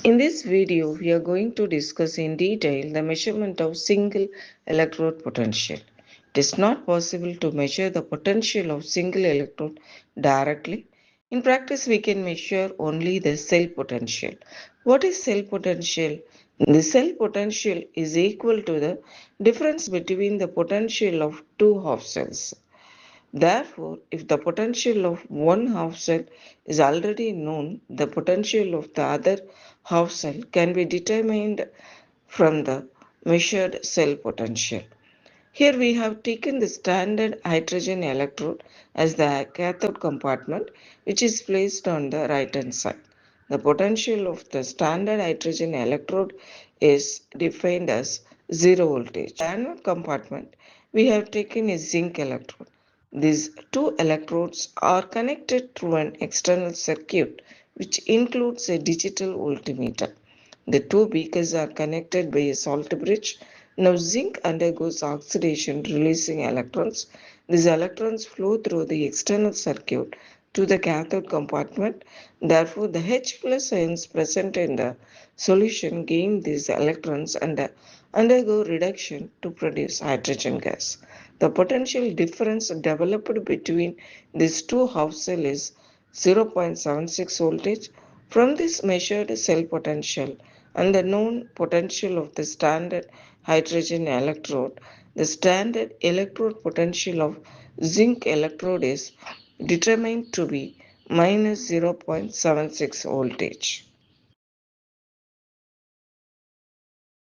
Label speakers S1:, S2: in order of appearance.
S1: In this video, we are going to discuss in detail the measurement of single electrode potential. It is not possible to measure the potential of single electrode directly. In practice, we can measure only the cell potential. What is cell potential? The cell potential is equal to the difference between the potential of two half cells. Therefore, if the potential of one half cell is already known, the potential of the other half cell can be determined from the measured cell potential. Here we have taken the standard hydrogen electrode as the cathode compartment, which is placed on the right hand side. The potential of the standard hydrogen electrode is defined as 0 voltage. The anode compartment we have taken a zinc electrode. These two electrodes are connected through an external circuit which includes a digital voltmeter. The two beakers are connected by a salt bridge. Now, zinc undergoes oxidation, releasing electrons. These electrons flow through the external circuit to the cathode compartment. Therefore, the H plus ions present in the solution gain these electrons and undergo reduction to produce hydrogen gas. The potential difference developed between these two half cells is 0.76 voltage. From this measured cell potential and the known potential of the standard hydrogen electrode, the standard electrode potential of zinc electrode is determined to be minus 0.76 voltage.